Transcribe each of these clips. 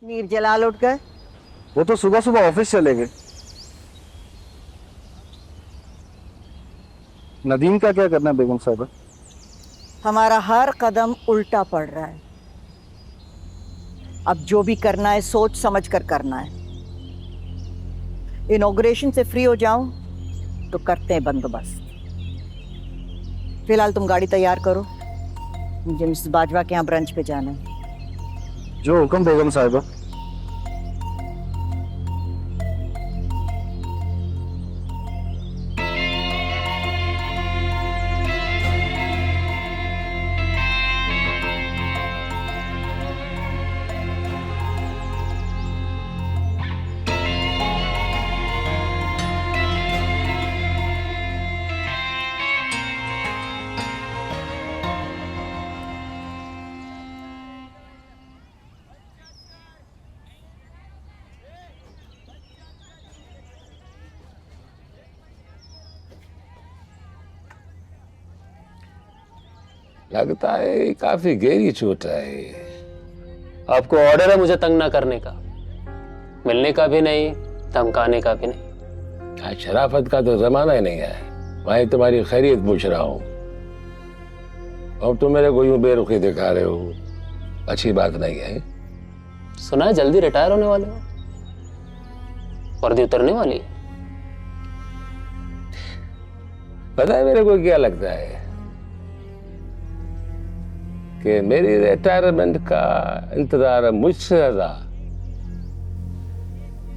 मीर जलाल उठ गए। वो तो सुबह सुबह ऑफिस चले गए। नदीम का क्या करना है बेगम साहब? हमारा हर कदम उल्टा पड़ रहा है। अब जो भी करना है सोच समझ कर करना है। इनॉग्रेशन से फ्री हो जाऊं तो करते हैं बंदोबस्त। फिलहाल तुम गाड़ी तैयार करो, मुझे मिसेस बाजवा के यहाँ ब्रंच पे जाना है। जो हुक्म बेगम साहिबा। लगता है काफी गहरी चोट है। आपको ऑर्डर है मुझे तंग ना करने का, मिलने का भी नहीं, धमकाने का भी नहीं। आज शराफत का तो जमाना ही नहीं है। मैं तुम्हारी खैरियत पूछ रहा हूँ। अब तुम मेरे को यूं बेरुखी दिखा रहे हो, अच्छी बात नहीं है। सुना है जल्दी रिटायर होने वाले हो, वर्दी उतरने वाली है। पता है मेरे को क्या लगता है कि मेरी रिटायरमेंट का इंतजार मुझसे ज्यादा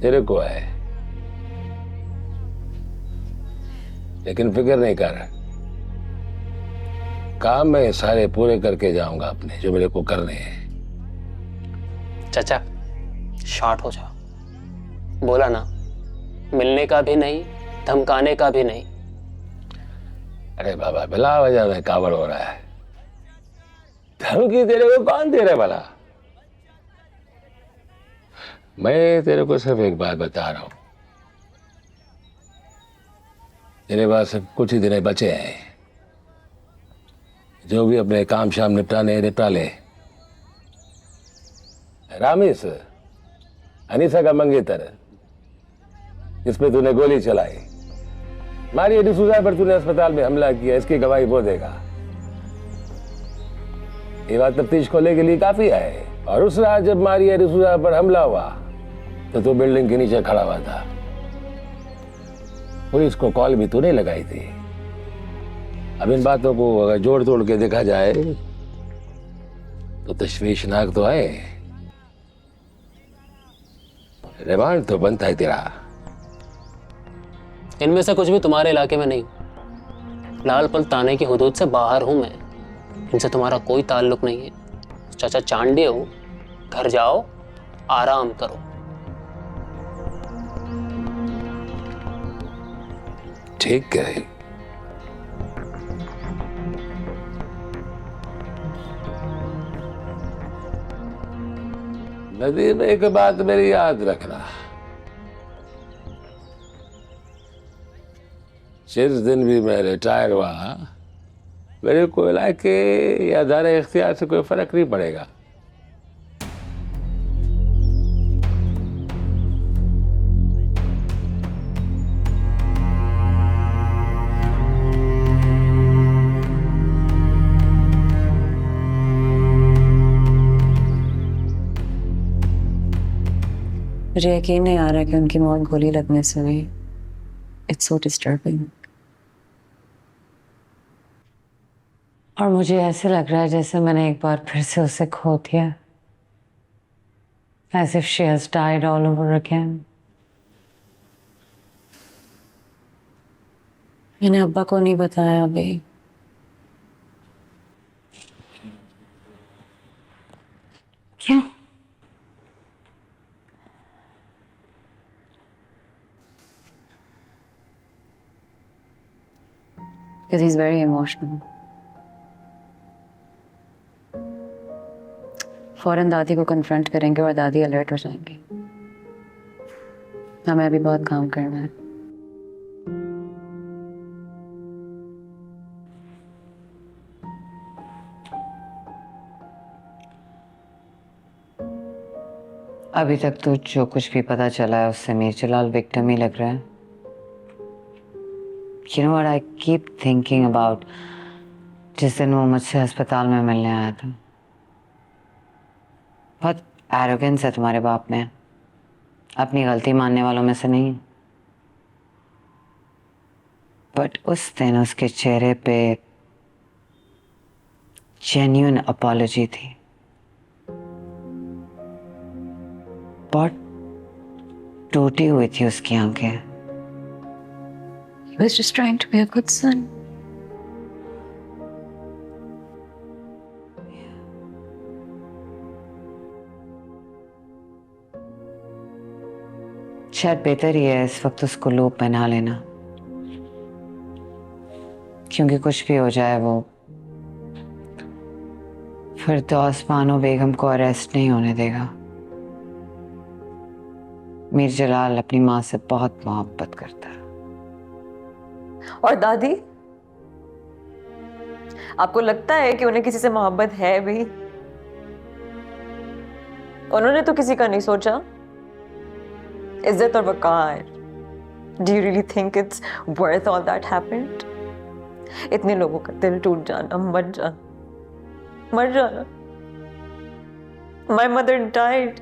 तेरे को है। लेकिन फिक्र नहीं कर, काम मैं सारे पूरे करके जाऊंगा अपने, जो मेरे को करने हैं। चाचा शॉर्ट हो जाओ, बोला ना, मिलने का भी नहीं, धमकाने का भी नहीं। अरे बाबा, बिला वजह में कावड़ हो रहा है। धमकी तेरे को कौन दे रहा है भला? मैं तेरे को सिर्फ एक बात बता रहा हूं, तेरे पास सिर्फ कुछ ही दिन बचे हैं। जो भी अपने काम शाम निपटाने निपटा ले। रामिस, अनीसा का मंगेतर जिस पे तूने गोली चलाई, मारिया डिसूजा पर तूने अस्पताल में हमला किया, इसकी गवाही वो देगा। ये बात तफ्तीश खोलने के लिए काफी है। और उस रात जब मारिया डिसूजा पर हमला हुआ तो तू बिल्डिंग के नीचे खड़ा हुआ था। पुलिस को कॉल भी तूने लगाई थी। अब इन बातों को अगर जोड़ तोड़ के देखा जाए तो तशवीशनाक तो है। रिमांड तो बनता है तेरा। इनमें से कुछ भी तुम्हारे इलाके में नहीं। लाल पल थाने की हुदूद से बाहर हूं मैं, इनसे तुम्हारा कोई ताल्लुक नहीं है। चाचा चांडे हो, घर जाओ, आराम करो। ठीक है। नदीम, एक बात मेरी याद रखना, जिस दिन भी मैं रिटायर हुआ मेरे को इलाके या दायरे इख्तियार से कोई फर्क नहीं पड़ेगा। मुझे यकीन नहीं आ रहा कि उनकी मौत गोली लगने से हुई। It's so disturbing. और मुझे ऐसे लग रहा है जैसे मैंने एक बार फिर से उसे खो दिया। As if she has died all over again. मैंने अब्बा को नहीं बताया अभी। क्यों? Because he's very emotional. फौरन दादी को कन्फ्रंट करेंगे और दादी अलर्ट हो जाएंगी। हमें अभी बहुत काम करना है। अभी तक तो जो कुछ भी पता चला है उससे मीरजलाल विक्टिम ही लग रहा है। You know what I keep thinking about जिस दिन वो मुझसे अस्पताल में मिलने आया था। बहुत एरोगेंस है तुम्हारे बाप में, अपनी गलती मानने वालों में से नहीं। बट उस दिन उसके चेहरे पे जेन्युइन अपॉलजी थी। बहुत टूटी हुई थी उसकी आंखें। He was just trying to be a good son. शायद बेहतर ही है इस वक्त उसको लूप में ना लेना, क्योंकि कुछ भी हो जाए वो फिर तो आसमानो बेगम को अरेस्ट नहीं होने देगा। मीरजलाल अपनी माँ से बहुत मोहब्बत करता है। और दादी, आपको लगता है कि उन्हें किसी से मोहब्बत है भी? उन्होंने तो किसी का नहीं सोचा। इज्जत और वकार, Do you really think it's worth all that happened? इतने लोगों का दिल टूट जाना, मर जाना। My mother died.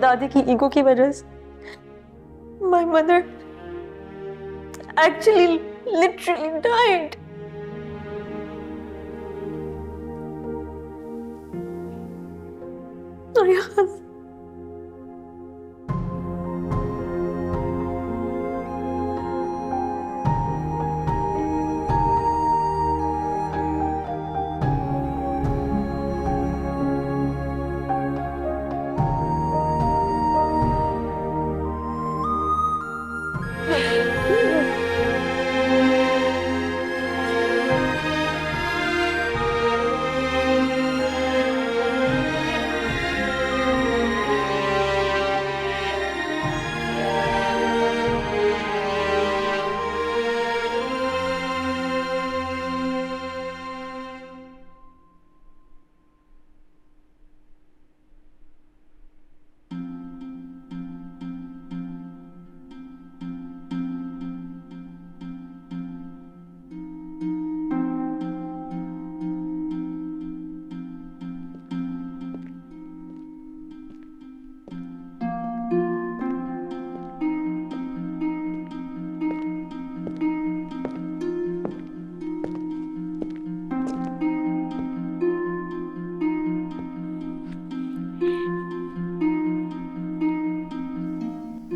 दादी की ईगो की वजह से My mother actually literally died. और यहाँ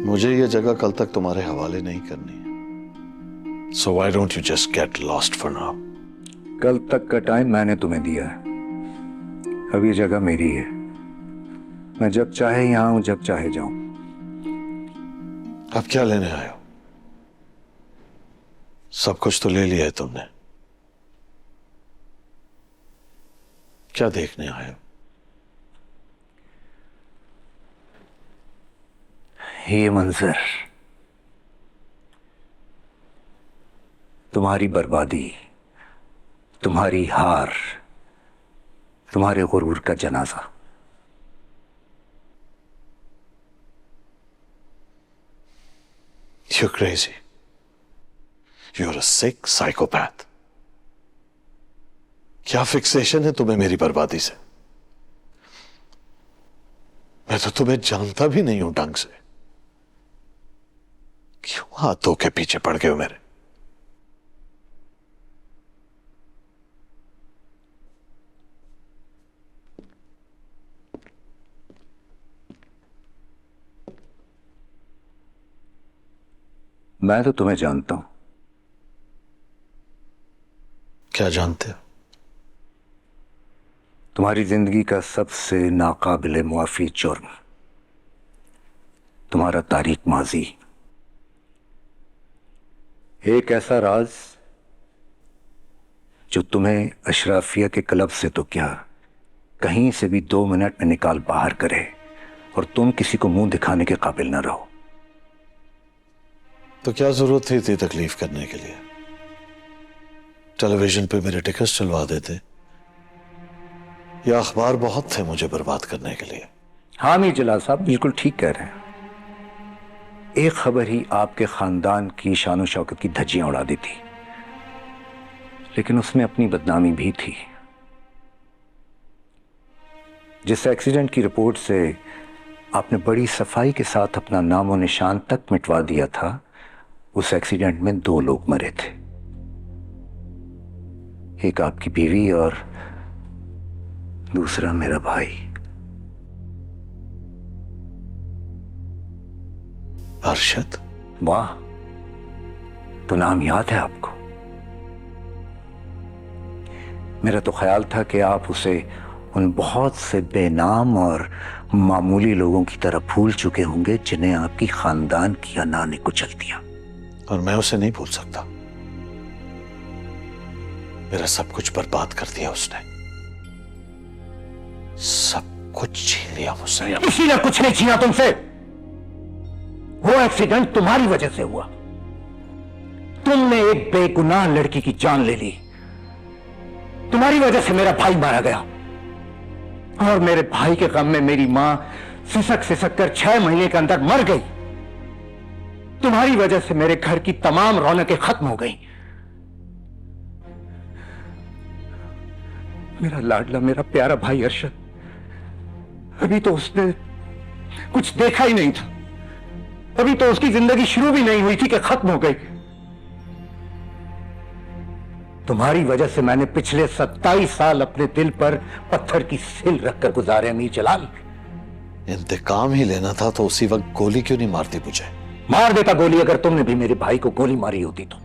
मुझे ये जगह कल तक तुम्हारे हवाले नहीं करनी है। So why don't you just get lost for now? कल तक का टाइम मैंने तुम्हें दिया है, अब ये जगह मेरी है। मैं जब चाहे यहाँ हूं, जब चाहे जाऊं। अब क्या लेने आए हो? सब कुछ तो ले लिया है तुमने, क्या देखने आए हो? ये मंजर, तुम्हारी बर्बादी, तुम्हारी हार, तुम्हारे गुरूर का जनाजा। You're crazy. You're a sick psychopath. क्या फिक्सेशन है तुम्हें मेरी बर्बादी से? मैं तो तुम्हें जानता भी नहीं हूं ढंग से। क्यों हाथों के पीछे पड़ गए हो मेरे? मैं तो तुम्हें जानता हूं। क्या जानते हो? तुम्हारी जिंदगी का सबसे नाकाबिले मुआफी जुर्म, तुम्हारा तारीख माजी। एक ऐसा राज जो तुम्हें अशराफिया के क्लब से तो क्या, कहीं से भी 2 मिनट में निकाल बाहर करे और तुम किसी को मुंह दिखाने के काबिल न रहो। तो क्या जरूरत थी इतनी तकलीफ करने के लिए? टेलीविजन पे मेरे टिकट्स चलवा देते, या अखबार बहुत थे मुझे बर्बाद करने के लिए। हाँ मीर जलाल साहब बिल्कुल ठीक कह रहे हैं। एक खबर ही आपके खानदान की शान शौकत की धज्जियां उड़ा देती, लेकिन उसमें अपनी बदनामी भी थी। जिस एक्सीडेंट की रिपोर्ट से आपने बड़ी सफाई के साथ अपना नामो निशान तक मिटवा दिया था, उस एक्सीडेंट में 2 लोग मरे थे, एक आपकी बीवी और दूसरा मेरा भाई। अरशद? वाह, तो नाम याद है आपको। मेरा तो ख्याल था कि आप उसे उन बहुत से बेनाम और मामूली लोगों की तरह भूल चुके होंगे जिन्हें आपकी खानदान की अना ने कुचल दिया। और मैं उसे नहीं भूल सकता। मेरा सब कुछ बर्बाद कर दिया उसने, सब कुछ छीन लिया मुझसे। किसी ने कुछ नहीं छीना तुमसे। वो एक्सीडेंट तुम्हारी वजह से हुआ। तुमने एक बेगुनाह लड़की की जान ले ली। तुम्हारी वजह से मेरा भाई मारा गया, और मेरे भाई के गम में मेरी मां सिसक सिसक कर 6 महीने के अंदर मर गई। तुम्हारी वजह से मेरे घर की तमाम रौनकें खत्म हो गई। मेरा लाडला, मेरा प्यारा भाई अरशद, अभी तो उसने कुछ देखा ही नहीं था। अभी तो उसकी जिंदगी शुरू भी नहीं हुई थी कि खत्म हो गई। तुम्हारी वजह से मैंने पिछले 27 साल अपने दिल पर पत्थर की सिल रखकर गुजारे। अमीर जलाल, इंतकाम ही लेना था तो उसी वक्त गोली क्यों नहीं मारती मुझे? मार देता गोली अगर तुमने भी मेरे भाई को गोली मारी होती तो।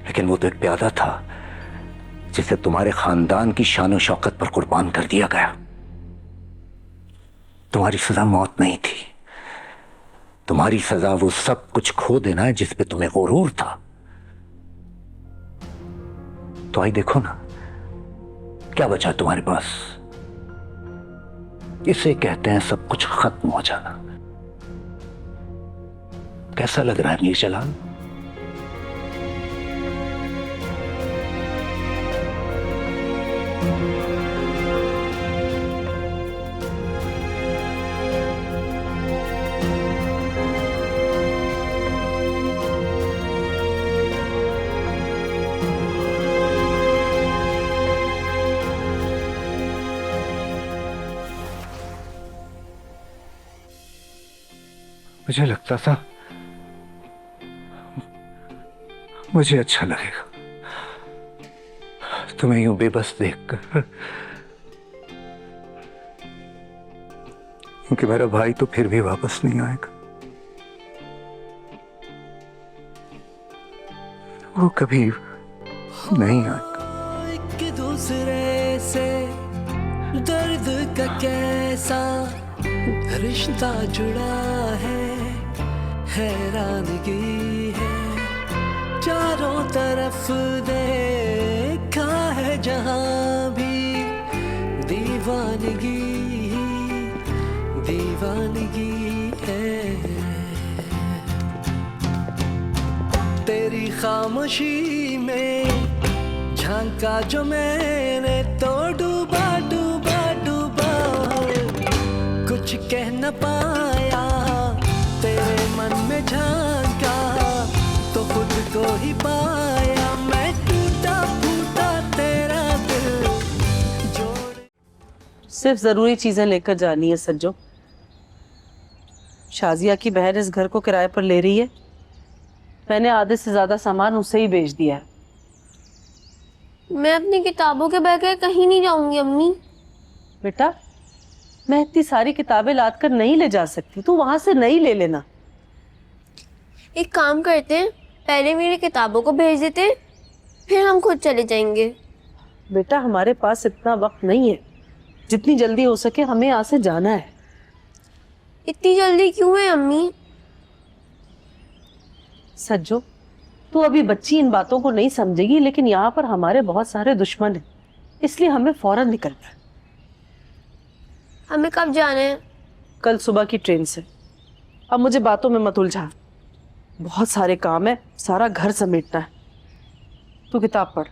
लेकिन वो तो एक प्यादा था जिसे तुम्हारे खानदान की शान शौकत पर कुर्बान कर दिया गया। तुम्हारी सजा मौत नहीं थी, तुम्हारी सजा वो सब कुछ खो देना है जिस पे तुम्हें गुरूर था। तो आई देखो ना, क्या बचा तुम्हारे पास? इसे कहते हैं सब कुछ खत्म हो जाना। कैसा लग रहा है मीर जलाल? मुझे लगता था मुझे अच्छा लगेगा तुम्हें यूं बेबस देखकर, क्योंकि मेरा भाई तो फिर भी वापस नहीं आएगा। वो कभी नहीं आएगा। एक दूसरे से दर्द का कैसा रिश्ता जुड़ा है, हैरानगी है। चारों तरफ देखा है जहां भी दीवानगी दीवानगी है। तेरी खामोशी में झांका जो मैंने तो डूबा डूबा डूबा, कुछ कह न पाया। तेरे मन में झांका तो खुद को ही पाया। मैं टूटा फूटा तेरा दिल जोड़। सिर्फ जरूरी चीजें लेकर जानी है सज्जो। शाजिया की बहन इस घर को किराए पर ले रही है। मैंने आधे से ज्यादा सामान उसे ही बेच दिया है। मैं अपनी किताबों के बगैर कहीं नहीं जाऊंगी अम्मी। बेटा, मैं इतनी सारी किताबें लाद कर नहीं ले जा सकती, तू वहां से नहीं ले लेना। एक काम करते हैं, पहले मेरी किताबों को भेज देते हैं, फिर हम खुद चले जाएंगे। बेटा, हमारे पास इतना वक्त नहीं है। जितनी जल्दी हो सके हमें यहाँ से जाना है। इतनी जल्दी क्यों है अम्मी? सज्जो, तू अभी बच्ची इन बातों को नहीं समझेगी, लेकिन यहाँ पर हमारे बहुत सारे दुश्मन हैं, इसलिए हमें फौरन निकलना है। हमें कब जाना है? कल सुबह की ट्रेन से। अब मुझे बातों में मत उलझा, बहुत सारे काम है, सारा घर समेटना है। तू किताब पढ़।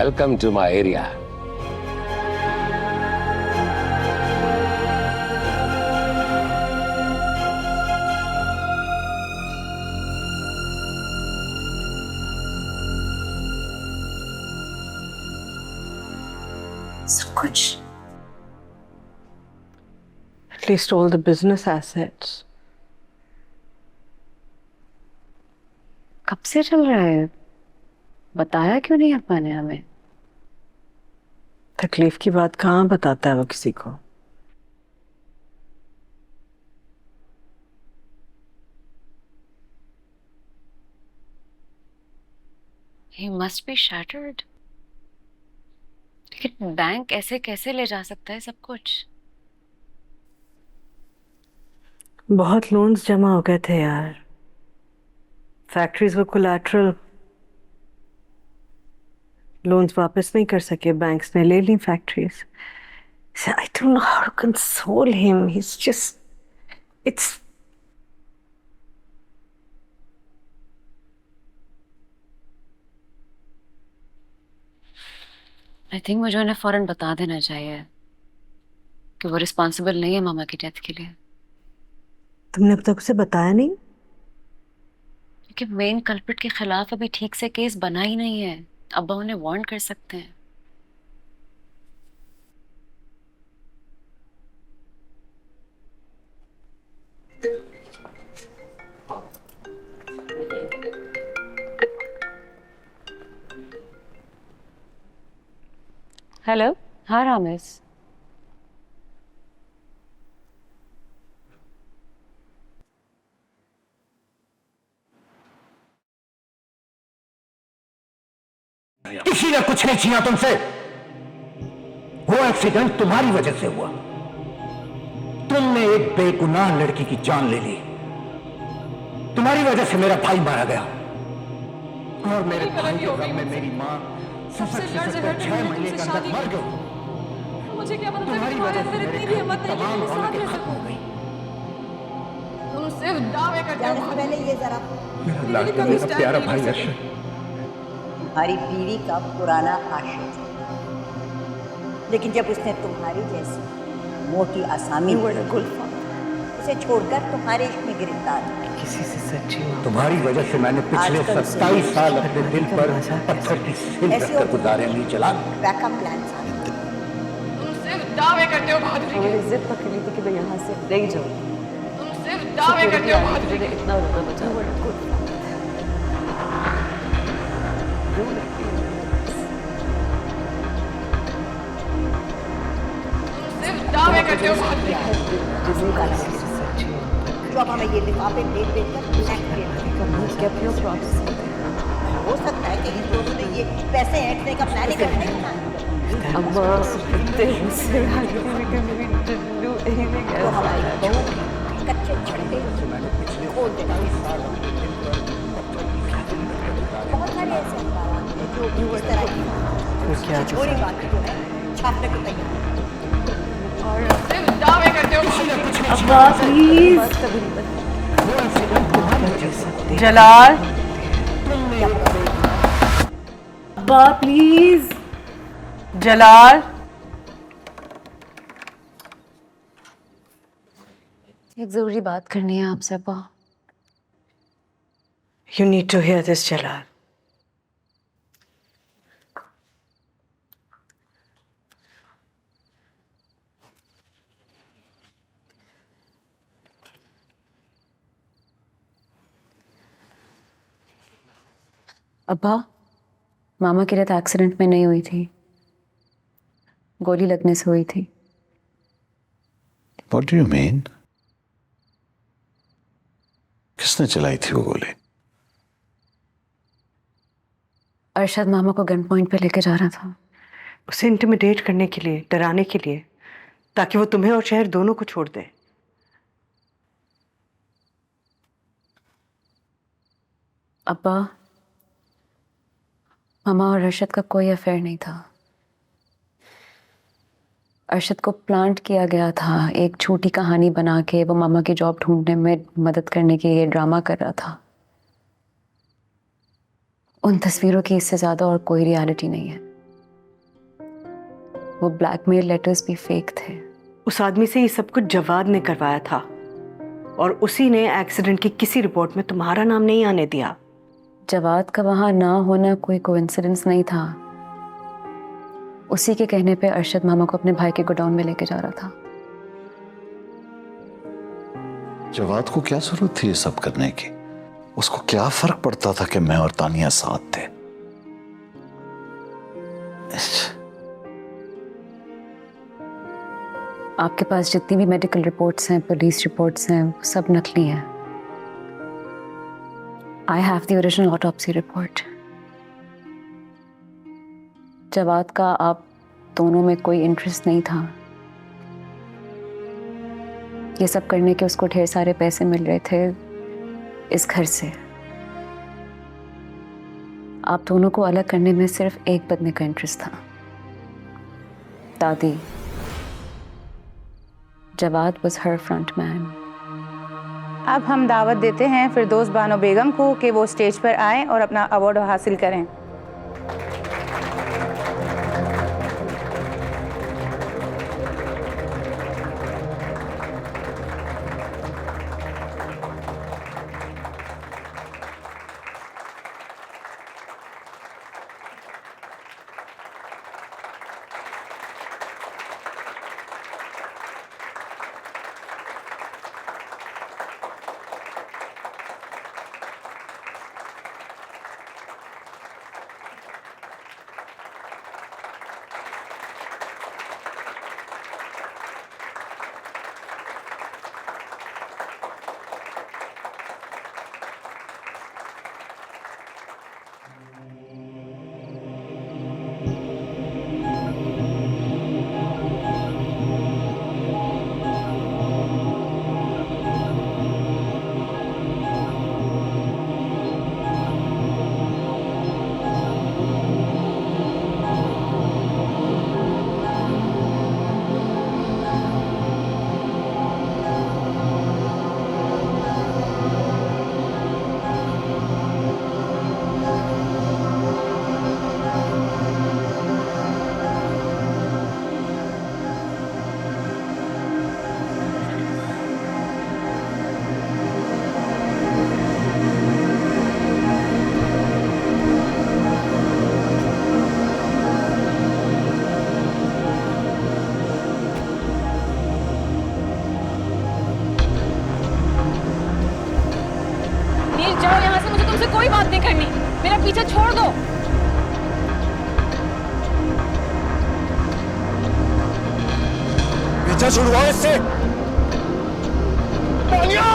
Welcome to my area. सब कुछ At least all the business assets. कब से चल रहा है? बताया क्यों नहीं अपा ने हमें? तकलीफ की बात कहाँ बताता है वो किसी को? He must be shattered. लेकिन बैंक ऐसे कैसे ले जा सकता है सब कुछ? बहुत लोन्स जमा हो गए थे यार। फैक्ट्रीज को कोलैटरल लोन्स वापस नहीं कर सके, बैंक्स ने ले ली factories. I don't know how to console him. He's just, it's I think मुझे उन्हें फौरन बता देना चाहिए कि वो रिस्पॉन्सिबल नहीं है मामा की डेथ के लिए। तुमने अब तक उसे बताया नहीं? क्योंकि मेन कल्प्रिट के खिलाफ अभी ठीक से केस बना ही नहीं है। अब्बा उन्हें वार्न कर सकते हैं। हेलो, हाँ रामेश। किसी ने कुछ नहीं छीना तुमसे। वो एक्सीडेंट तुम्हारी वजह से हुआ। तुमने एक बेगुनाह लड़की की जान ले ली। तुम्हारी वजह से मेरा भाई मारा गया और मेरे भाई के घर में मेरी माँ सबसे 6 महीने के अंदर मर गई। मुझे क्या पता था तुम्हारी कि वजह तुम्हारे से अंदर मेरे इतनी भी हिम्मत नहीं तमाम है कि रौनकें साथ खत्म हो गई। तुम सिर्फ दावे करते हो। पहले ये जरा मेरा लाडला मेरा प्यारा भाई अर्शद तुम्हारी बीवी का पुराना आशिक था, लेकिन जब उसने तुम्हारी जैसी मोटी आसामी उसे छोड़कर तुम्हारे इश्क में गिरफ्तार किया। किसी से सच्ची माँ तुम्हारी वजह से मैंने पिछले आजकल 27 साल अपने दिल पर पत्थर की सील रखकर गुजारे नहीं चला। बैकअप प्लान था। तुम सिर्फ दावे करते हो बहादुरी के। मुझे जिद पकड़ी थी कि मैं यहाँ से नहीं जाऊँ। तुम सिर्फ दावे करते हो बहादुरी के। इतना रोना बचा। सिर्फ दावे करते हो बहादुरी के। जो अब हमें ये लिफाफे देख देख कर हो सकता है कि इन दोनों ने ये पैसे ऐंठने का प्लान ही करना ही था। अम्मा मुझसे तो हमारी बहू के कच्चे छड़े खोल देना। बहुत सारे ऐसे अखबार हैं जो इस तरह की छोरी बात जो है छापने को तैयार हैं। सिर्फ दावे करते हो बहादुरी के। अब्बा प्लीज। जलाल, अब्बा प्लीज। जलाल, एक जरूरी बात करनी है आपसे अब्बा। you need to hear this, जलाल। अब्बा, मामा की डेथ एक्सीडेंट में नहीं हुई थी, गोली लगने से हुई थी। What do you mean? किसने चलाई थी वो गोली? अरशद मामा को गन पॉइंट पे लेके जा रहा था। उसे इंटिमिडेट करने के लिए, डराने के लिए, ताकि वो तुम्हें और शहर दोनों को छोड़ दे। अब्बा, मामा और अरशद का कोई अफेयर नहीं था। अरशद को प्लांट किया गया था, एक छोटी कहानी बना के वो मामा की जॉब ढूंढने में मदद करने के लिए ड्रामा कर रहा था। उन तस्वीरों की इससे ज्यादा और कोई रियलिटी नहीं है। वो ब्लैकमेल लेटर्स भी फेक थे। उस आदमी से ये सब कुछ जवाद ने करवाया था और उसी ने एक्सीडेंट की किसी रिपोर्ट में तुम्हारा नाम नहीं आने दिया। जवाद का वहां ना होना कोई कोइंसिडेंस नहीं था। उसी के कहने पे अरशद मामा को अपने भाई के गोडाउन में लेके जा रहा था। जवाद को क्या जरूरत थी ये सब करने की? उसको क्या फर्क पड़ता था कि मैं और तानिया साथ थे? आपके पास जितनी भी मेडिकल रिपोर्ट्स हैं, पुलिस रिपोर्ट्स हैं, वो सब नकली हैं। I have the original autopsy report. Jawad का आप दोनों में कोई इंटरेस्ट नहीं था। ये सब करने के उसको ढेर सारे पैसे मिल रहे थे इस घर से। आप दोनों को अलग करने में सिर्फ एक बंदे का इंटरेस्ट था, दादी। Jawad was her front man। अब हम दावत देते हैं फिरदौस बानो बेगम को कि वो स्टेज पर आएं और अपना अवार्ड हासिल करें। जाओ यहाँ से, मुझे तुमसे कोई बात नहीं करनी। मेरा पीछा छोड़ दो। पीछा छुड़वाओ इससे। तानिया!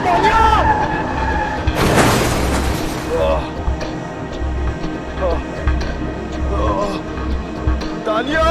तानिया! तानिया!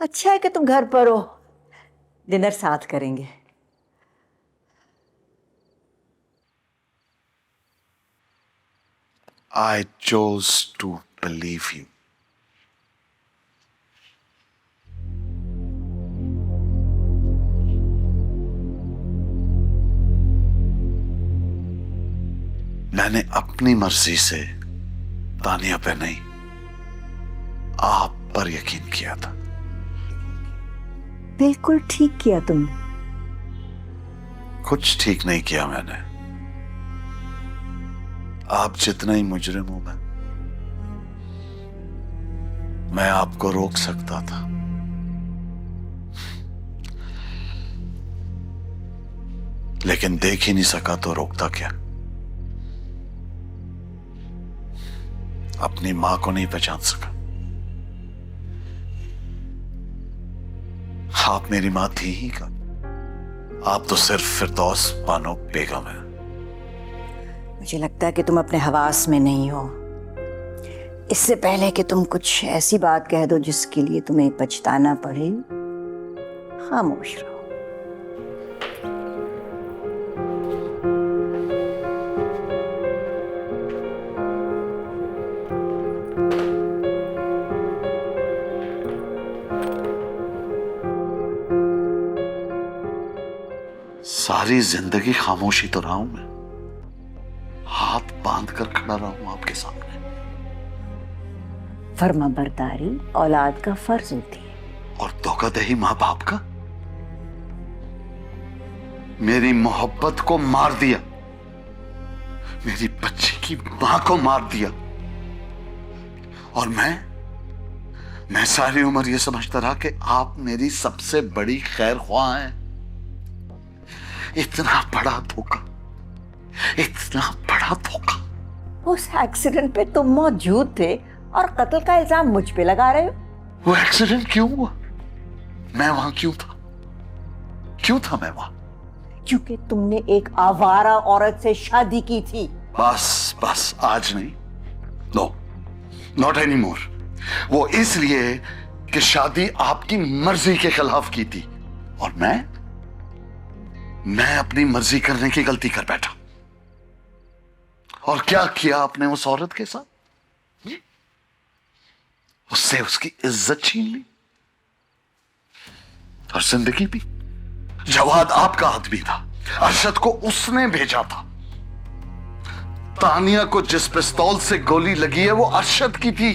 अच्छा है कि तुम घर पर हो, डिनर साथ करेंगे। I chose to believe you. मैंने अपनी मर्जी से तानिया पे नहीं, आप पर यकीन किया था। बिल्कुल ठीक किया तुमने। कुछ ठीक नहीं किया मैंने। आप जितना ही मुजरिम हो मैं आपको रोक सकता था, लेकिन देख ही नहीं सका तो रोकता क्या। अपनी मां को नहीं पहचान सका। आप मेरी मां थी ही का। आप तो सिर्फ फिरदौस बानो बेगम है। मुझे लगता है कि तुम अपने हवास में नहीं हो। इससे पहले कि तुम कुछ ऐसी बात कह दो जिसके लिए तुम्हें पछताना पड़े, खामोश रहो। सारी जिंदगी खामोशी तो रहा हूं मैं, हाथ बांध कर खड़ा रहा हूं आपके सामने। फर्माबरदारी औलाद का फर्ज होती है। और धोखाधड़ी मां बाप का। मेरी मोहब्बत को मार दिया, मेरी बच्ची की मां को मार दिया, और मैं सारी उम्र ये समझता रहा कि आप मेरी सबसे बड़ी खैर ख्वाह हैं। इतना बड़ा धोखा, इतना बड़ा धोखा। उस एक्सीडेंट पे तुम मौजूद थे और कत्ल का इल्जाम मुझ पे लगा रहे हो। वो एक्सीडेंट क्यों हुआ? मैं वहां क्यों था? क्यों था मैं वहां? क्योंकि तुमने एक आवारा औरत से शादी की थी। बस आज नहीं। No, not any more. वो इसलिए कि शादी आपकी मर्जी के खिलाफ की थी, और मैं अपनी मर्जी करने की गलती कर बैठा। और क्या किया आपने उस औरत के साथ? उससे उसकी इज्जत छीन ली और जिंदगी भी। जवाद आपका आदमी था, अरशद को उसने भेजा था। तानिया को जिस पिस्तौल से गोली लगी है वो अरशद की थी।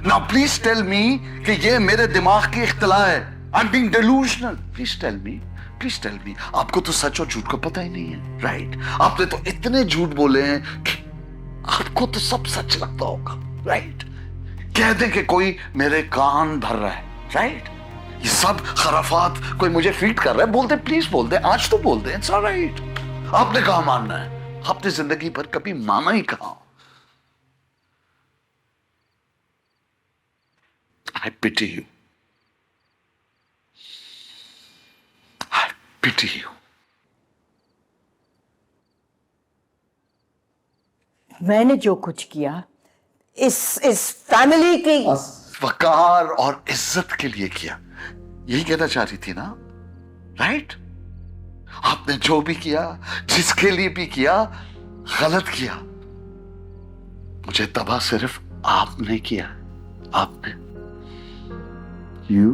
नाउ प्लीज टेल मी कि ये मेरे दिमाग की इख्तिला है। I am being delusional. Please tell me, please tell me. आपको तो सच और झूठ का पता ही नहीं है, राइट? आपने तो इतने झूठ बोले हैं कि आपको तो सब सच लगता होगा, राइट? कह दें कि कोई मेरे कान भर रहा है, राइट? ये सब खराफात कोई मुझे फीड कर रहा है। बोलते, प्लीज बोल दे, आज तो बोल दे, इट्स ऑलराइट। आपने कहा मानना है? आपने जिंदगी भर कभी माना ही कहा? I pity you. I pity you. मैंने जो कुछ किया इस फैमिली की वकार और इज्जत के लिए किया, यही कहना चाह रही थी ना, राइट? आपने जो भी किया, जिसके लिए भी किया, गलत किया। मुझे तबाह सिर्फ आपने किया। आपने You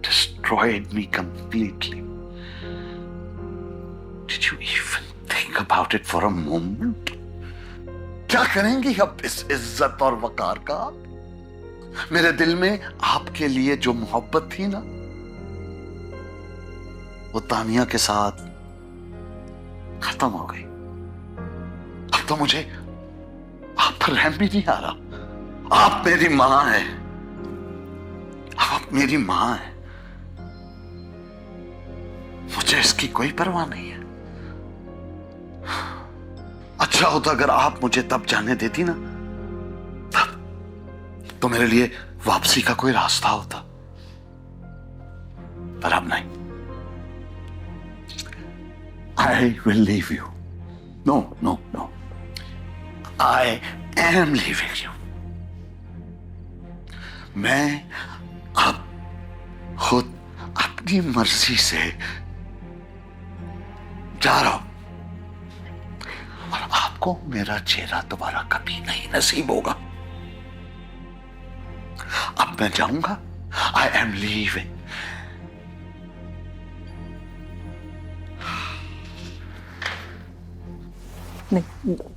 destroyed me completely. Did you even think about it for a moment? क्या करेंगी अब इस इज्जत और वकार का? मेरे दिल में आपके लिए जो मोहब्बत थी ना, वो तानिया के साथ खत्म हो गई। अब तो मुझे आप पर रहम भी नहीं आ रहा। आप मेरी मां हैं, आप मेरी मां है। मुझे इसकी कोई परवाह नहीं है। अच्छा होता अगर आप मुझे तब जाने देती ना, तब तो मेरे लिए वापसी का कोई रास्ता होता, पर अब नहीं। I will leave you. No, no, no. I am leaving you. मैं अब खुद अपनी मर्जी से जा रहा हूं और आपको मेरा चेहरा दोबारा कभी नहीं नसीब होगा। अब मैं जाऊंगा। I am leaving.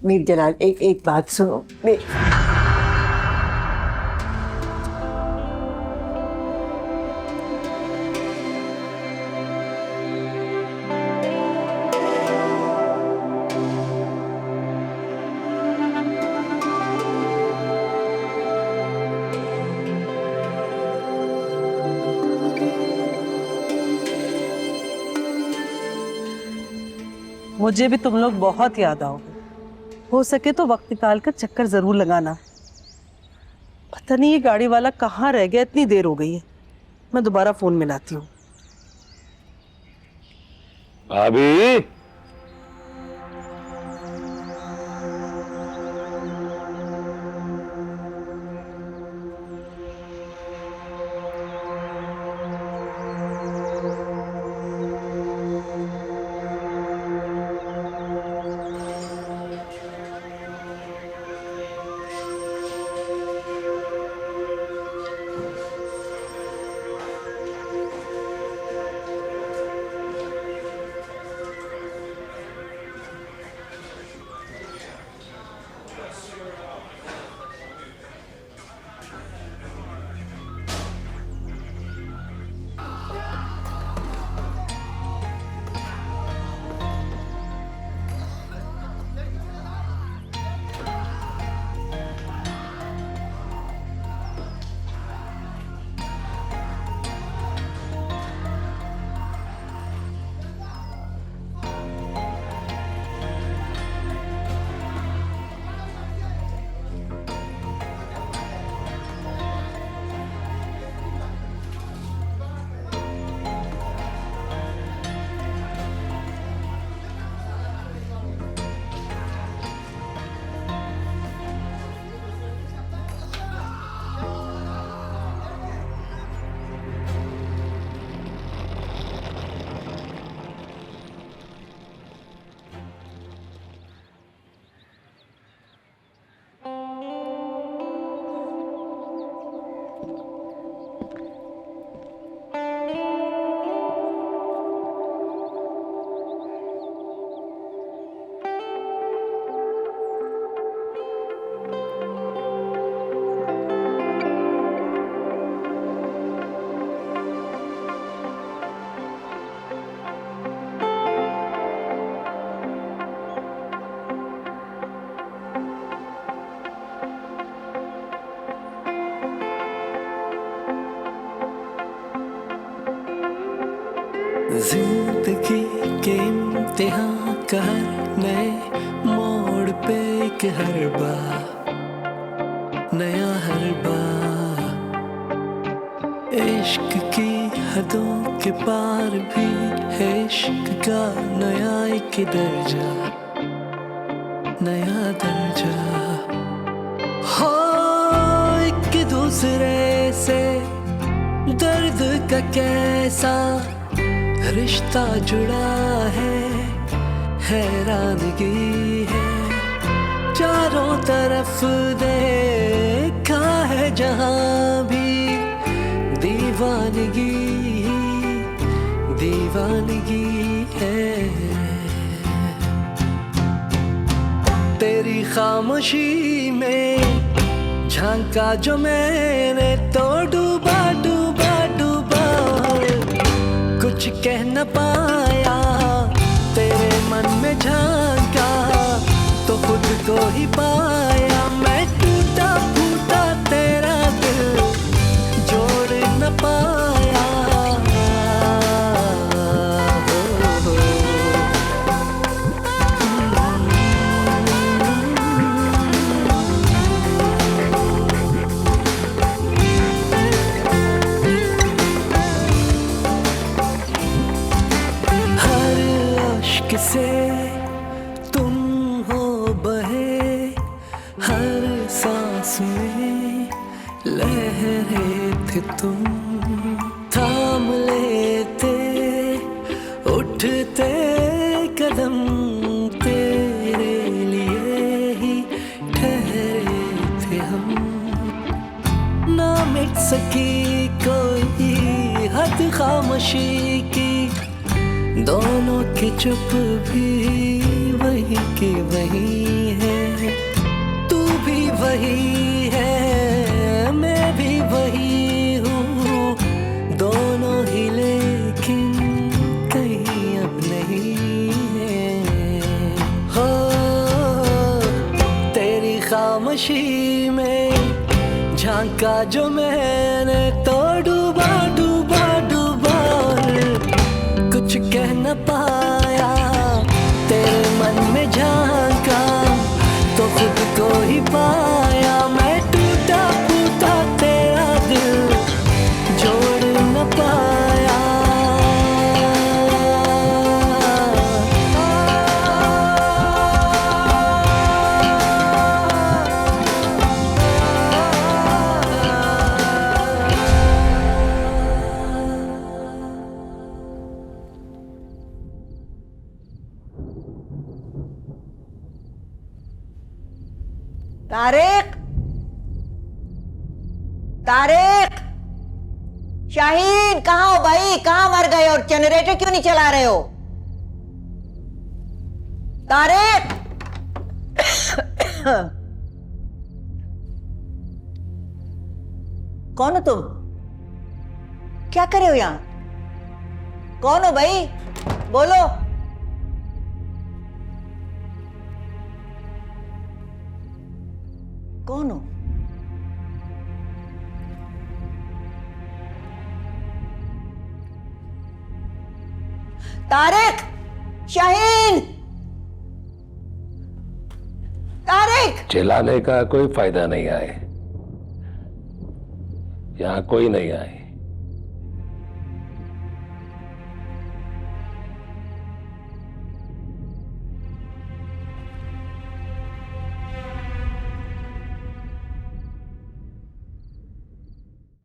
Mir Jalal, एक बात सुनो। मुझे भी तुम लोग बहुत याद आओगे। हो सके तो वक्त निकाल कर चक्कर जरूर लगाना। पता नहीं ये गाड़ी वाला कहाँ रह गया, इतनी देर हो गई है। मैं दोबारा फोन मिलाती हूँ। भाभी, जिंदगी के इम्तिहान का हर नए मोड़ पे एक हर बार नया हर बार, इश्क की हदों के पार भी है इश्क का नया एक दर्जा, नया दर्जा। हो एक दूसरे से दर्द का कैसा रिश्ता जुड़ा है, हैरानगी है। चारों तरफ देखा है जहां भी दीवानगी दीवानगी है। तेरी खामोशी में झांका जो मैंने तो डूबा डूबा डूबा, कुछ कह न पाया। तेरे मन में झांका तो खुद को ही पाया। मैं टूटा फूटा तेरा दिल जोड़ न पाया। से तुम हो बहे, हर सांस में लहरे थे तुम। थाम हम, ना मिट सकी कोई हद खामोशी की, दोनों की चुप भी वही की वही है। तू भी वही है, मैं भी वही हूँ, दोनों ही लेकिन कहीं अब नहीं है। हो तेरी खामोशी में झांका जो मैंने, तो डूबा डूबा डूबा कुछ कह न पाया। तेरे मन में झांका तो खुद को ही पाया। मैं टूटा फूटा तेरा दिल जोड़ न पाया। तारिक, तारिक, शाहीन कहाँ हो भाई? कहाँ मर गए और जनरेटर क्यों नहीं चला रहे हो? तारिक! कौन हो तुम? क्या कर रहे हो यहाँ? कौन हो भाई? बोलो। कौन हो? तारिक! शाहीन! तारिक! चिल्लाने का कोई फायदा नहीं आए, यहाँ कोई नहीं आए।